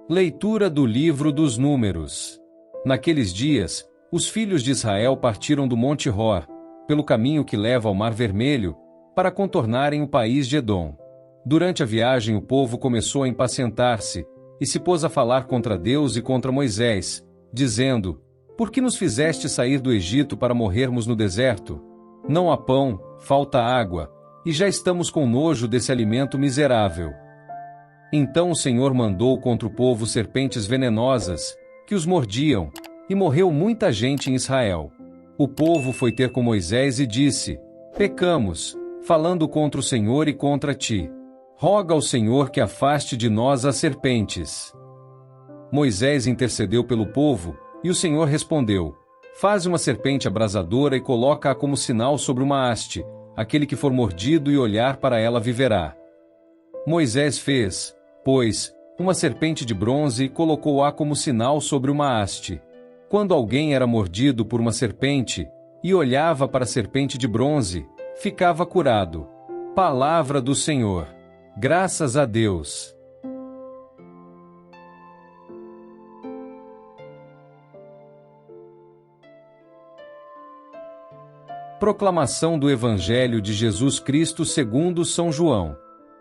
Leitura do livro dos Números. Naqueles dias, os filhos de Israel partiram do Monte Hor, pelo caminho que leva ao Mar Vermelho, para contornarem o país de Edom. Durante a viagem o povo começou a impacientar-se, e se pôs a falar contra Deus e contra Moisés, dizendo: Por que nos fizeste sair do Egito para morrermos no deserto? Não há pão, falta água, e já estamos com nojo desse alimento miserável. Então o Senhor mandou contra o povo serpentes venenosas, que os mordiam, e morreu muita gente em Israel. O povo foi ter com Moisés e disse: Pecamos, falando contra o Senhor e contra ti. Roga ao Senhor que afaste de nós as serpentes. Moisés intercedeu pelo povo, e o Senhor respondeu: Faze uma serpente abrasadora e coloca-a como sinal sobre uma haste, aquele que for mordido e olhar para ela viverá. Moisés fez, pois, uma serpente de bronze e colocou-a como sinal sobre uma haste. Quando alguém era mordido por uma serpente, e olhava para a serpente de bronze, ficava curado. Palavra do Senhor. Graças a Deus. Proclamação do Evangelho de Jesus Cristo segundo São João.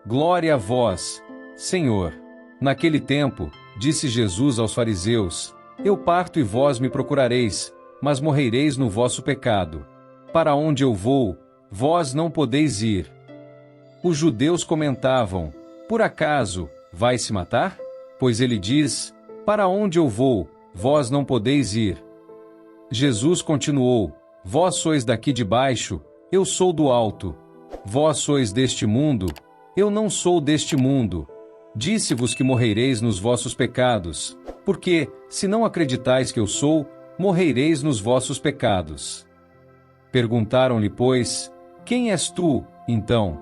Glória a vós, Senhor. Naquele tempo, disse Jesus aos fariseus: Eu parto e vós me procurareis, mas morrereis no vosso pecado. Para onde eu vou, vós não podeis ir. Os judeus comentavam: Por acaso, vai se matar? Pois ele diz: Para onde eu vou, vós não podeis ir. Jesus continuou: Vós sois daqui de baixo, eu sou do alto. Vós sois deste mundo, eu não sou deste mundo. Disse-vos que morrereis nos vossos pecados, porque, se não acreditais que eu sou, morrereis nos vossos pecados. Perguntaram-lhe, pois: Quem és tu, então?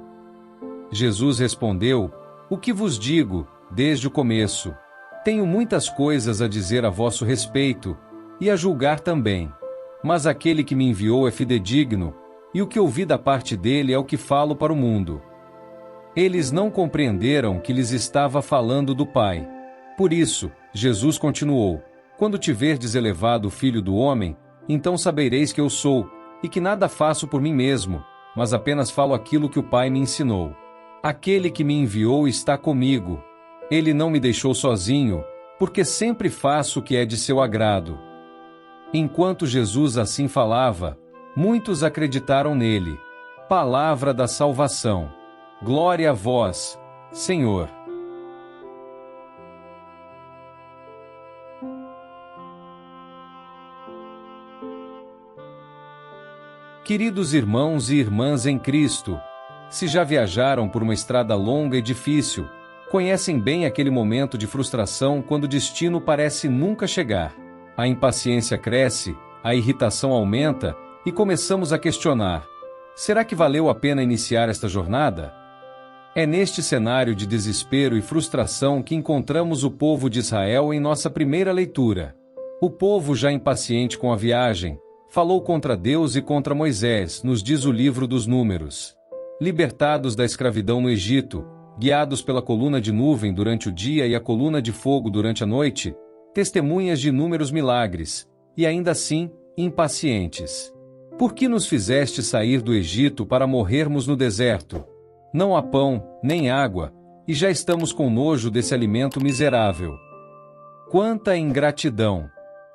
Jesus respondeu: O que vos digo, desde o começo. Tenho muitas coisas a dizer a vosso respeito, e a julgar também. Mas aquele que me enviou é fidedigno, e o que ouvi da parte dele é o que falo para o mundo. Eles não compreenderam que lhes estava falando do Pai. Por isso, Jesus continuou: Quando tiverdes elevado o Filho do Homem, então sabereis que eu sou, e que nada faço por mim mesmo, mas apenas falo aquilo que o Pai me ensinou. Aquele que me enviou está comigo. Ele não me deixou sozinho, porque sempre faço o que é de seu agrado. Enquanto Jesus assim falava, muitos acreditaram nele. Palavra da salvação. Glória a vós, Senhor. Queridos irmãos e irmãs em Cristo, se já viajaram por uma estrada longa e difícil, conhecem bem aquele momento de frustração quando o destino parece nunca chegar. A impaciência cresce, a irritação aumenta e começamos a questionar: será que valeu a pena iniciar esta jornada? É neste cenário de desespero e frustração que encontramos o povo de Israel em nossa primeira leitura. O povo, já impaciente com a viagem, falou contra Deus e contra Moisés, nos diz o livro dos Números. Libertados da escravidão no Egito, guiados pela coluna de nuvem durante o dia e a coluna de fogo durante a noite, testemunhas de inúmeros milagres, e ainda assim, impacientes. Por que nos fizeste sair do Egito para morrermos no deserto? Não há pão, nem água, e já estamos com nojo desse alimento miserável. Quanta ingratidão!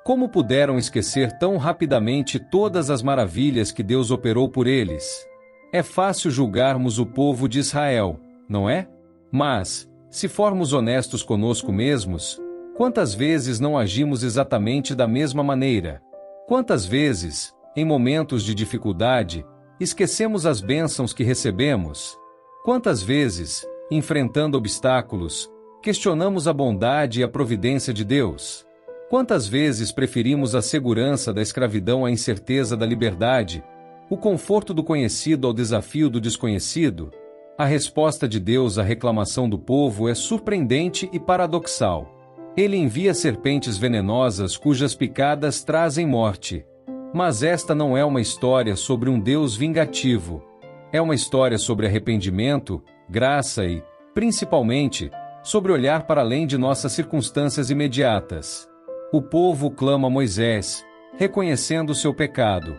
Como puderam esquecer tão rapidamente todas as maravilhas que Deus operou por eles? É fácil julgarmos o povo de Israel, não é? Mas, se formos honestos conosco mesmos, quantas vezes não agimos exatamente da mesma maneira? Quantas vezes, em momentos de dificuldade, esquecemos as bênçãos que recebemos? Quantas vezes, enfrentando obstáculos, questionamos a bondade e a providência de Deus? Quantas vezes preferimos a segurança da escravidão à incerteza da liberdade, o conforto do conhecido ao desafio do desconhecido? A resposta de Deus à reclamação do povo é surpreendente e paradoxal. Ele envia serpentes venenosas cujas picadas trazem morte. Mas esta não é uma história sobre um Deus vingativo. É uma história sobre arrependimento, graça e, principalmente, sobre olhar para além de nossas circunstâncias imediatas. O povo clama a Moisés, reconhecendo seu pecado.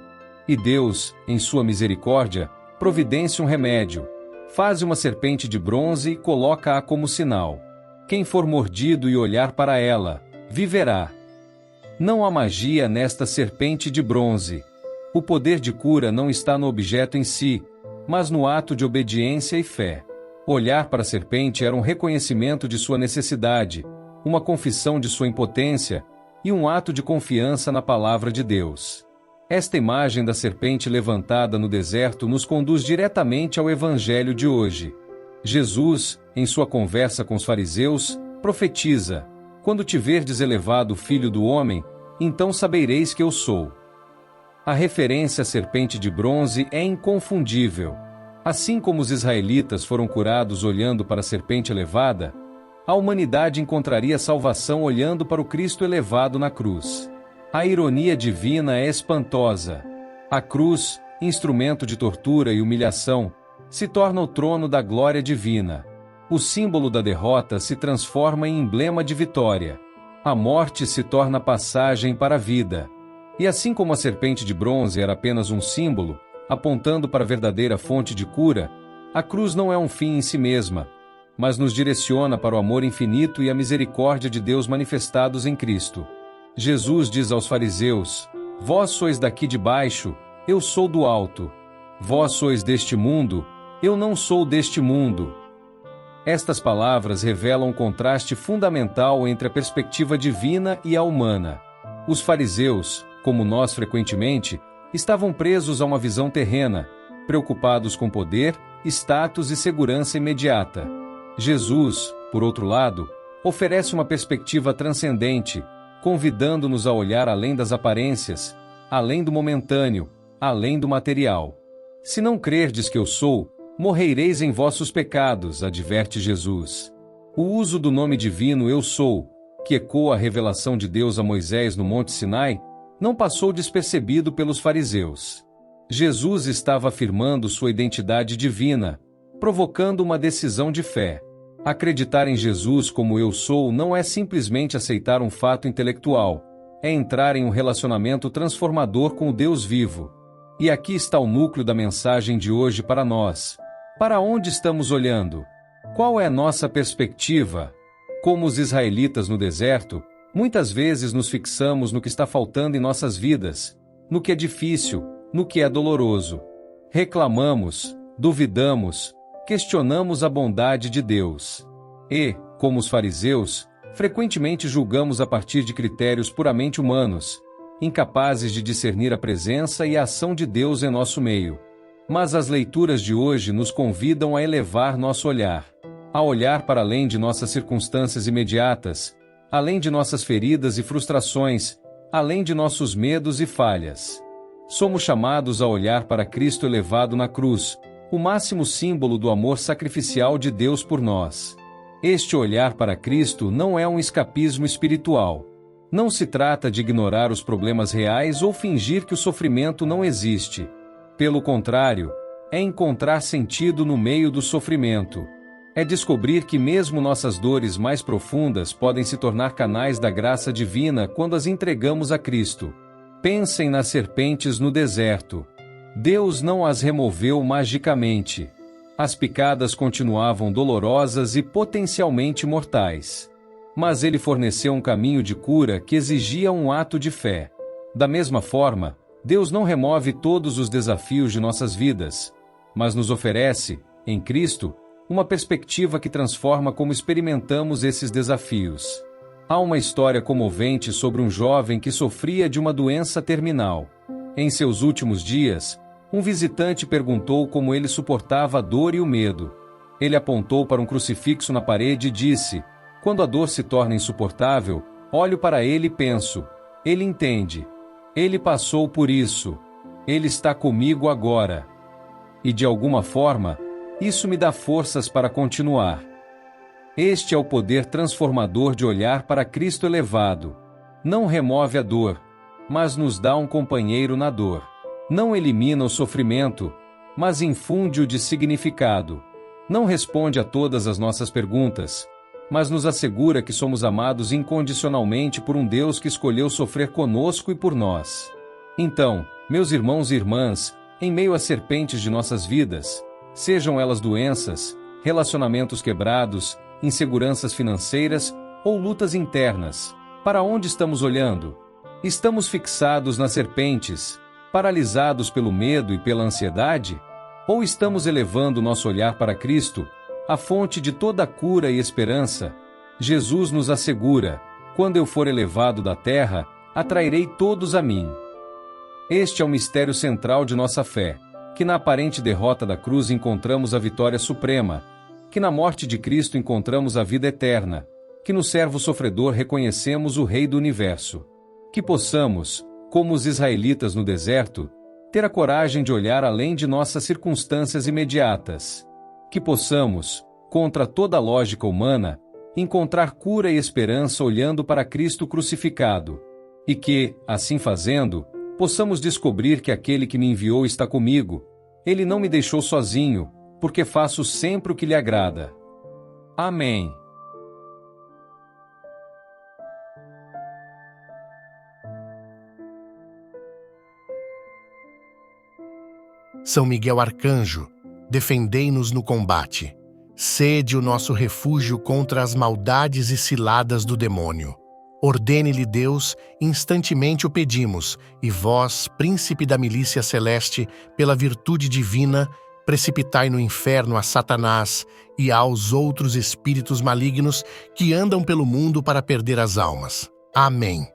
E Deus, em sua misericórdia, providencia um remédio. Faz uma serpente de bronze e coloca-a como sinal. Quem for mordido e olhar para ela, viverá. Não há magia nesta serpente de bronze. O poder de cura não está no objeto em si, mas no ato de obediência e fé. Olhar para a serpente era um reconhecimento de sua necessidade, uma confissão de sua impotência e um ato de confiança na palavra de Deus. Esta imagem da serpente levantada no deserto nos conduz diretamente ao evangelho de hoje. Jesus, em sua conversa com os fariseus, profetiza: "Quando te verdes elevado o Filho do Homem, então sabereis que eu sou." A referência à serpente de bronze é inconfundível. Assim como os israelitas foram curados olhando para a serpente elevada, a humanidade encontraria salvação olhando para o Cristo elevado na cruz. A ironia divina é espantosa. A cruz, instrumento de tortura e humilhação, se torna o trono da glória divina. O símbolo da derrota se transforma em emblema de vitória. A morte se torna passagem para a vida. E assim como a serpente de bronze era apenas um símbolo, apontando para a verdadeira fonte de cura, a cruz não é um fim em si mesma, mas nos direciona para o amor infinito e a misericórdia de Deus manifestados em Cristo. Jesus diz aos fariseus: "Vós sois daqui de baixo, eu sou do alto. Vós sois deste mundo, eu não sou deste mundo." Estas palavras revelam um contraste fundamental entre a perspectiva divina e a humana. Os fariseus, como nós frequentemente, estavam presos a uma visão terrena, preocupados com poder, status e segurança imediata. Jesus, por outro lado, oferece uma perspectiva transcendente, convidando-nos a olhar além das aparências, além do momentâneo, além do material. "Se não crerdes que eu sou, morrereis em vossos pecados", adverte Jesus. O uso do nome divino "eu sou", que ecoa a revelação de Deus a Moisés no Monte Sinai, não passou despercebido pelos fariseus. Jesus estava afirmando sua identidade divina, provocando uma decisão de fé. Acreditar em Jesus como "eu sou" não é simplesmente aceitar um fato intelectual, é entrar em um relacionamento transformador com o Deus vivo. E aqui está o núcleo da mensagem de hoje para nós. Para onde estamos olhando? Qual é a nossa perspectiva? Como os israelitas no deserto, muitas vezes nos fixamos no que está faltando em nossas vidas, no que é difícil, no que é doloroso. Reclamamos, duvidamos, questionamos a bondade de Deus. E, como os fariseus, frequentemente julgamos a partir de critérios puramente humanos, incapazes de discernir a presença e a ação de Deus em nosso meio. Mas as leituras de hoje nos convidam a elevar nosso olhar, a olhar para além de nossas circunstâncias imediatas, além de nossas feridas e frustrações, além de nossos medos e falhas. Somos chamados a olhar para Cristo elevado na cruz, o máximo símbolo do amor sacrificial de Deus por nós. Este olhar para Cristo não é um escapismo espiritual. Não se trata de ignorar os problemas reais ou fingir que o sofrimento não existe. Pelo contrário, é encontrar sentido no meio do sofrimento. É descobrir que mesmo nossas dores mais profundas podem se tornar canais da graça divina quando as entregamos a Cristo. Pensem nas serpentes no deserto. Deus não as removeu magicamente. As picadas continuavam dolorosas e potencialmente mortais. Mas Ele forneceu um caminho de cura que exigia um ato de fé. Da mesma forma, Deus não remove todos os desafios de nossas vidas, mas nos oferece, em Cristo, uma perspectiva que transforma como experimentamos esses desafios. Há uma história comovente sobre um jovem que sofria de uma doença terminal. Em seus últimos dias, um visitante perguntou como ele suportava a dor e o medo. Ele apontou para um crucifixo na parede e disse: "Quando a dor se torna insuportável, olho para ele e penso, ele entende. Ele passou por isso. Ele está comigo agora. E de alguma forma, isso me dá forças para continuar." Este é o poder transformador de olhar para Cristo elevado. Não remove a dor, mas nos dá um companheiro na dor. Não elimina o sofrimento, mas infunde-o de significado. Não responde a todas as nossas perguntas, mas nos assegura que somos amados incondicionalmente por um Deus que escolheu sofrer conosco e por nós. Então, meus irmãos e irmãs, em meio às serpentes de nossas vidas, sejam elas doenças, relacionamentos quebrados, inseguranças financeiras ou lutas internas, para onde estamos olhando? Estamos fixados nas serpentes, paralisados pelo medo e pela ansiedade? Ou estamos elevando nosso olhar para Cristo, a fonte de toda cura e esperança? Jesus nos assegura: quando eu for elevado da terra, atrairei todos a mim. Este é o mistério central de nossa fé, que na aparente derrota da cruz encontramos a vitória suprema, que na morte de Cristo encontramos a vida eterna, que no servo sofredor reconhecemos o Rei do Universo. Que possamos, como os israelitas no deserto, ter a coragem de olhar além de nossas circunstâncias imediatas. Que possamos, contra toda a lógica humana, encontrar cura e esperança olhando para Cristo crucificado. E que, assim fazendo, possamos descobrir que aquele que me enviou está comigo. Ele não me deixou sozinho, porque faço sempre o que lhe agrada. Amém. São Miguel Arcanjo, defendei-nos no combate. Sede o nosso refúgio contra as maldades e ciladas do demônio. Ordene-lhe Deus, instantemente o pedimos, e vós, príncipe da milícia celeste, pela virtude divina, precipitai no inferno a Satanás e aos outros espíritos malignos que andam pelo mundo para perder as almas. Amém.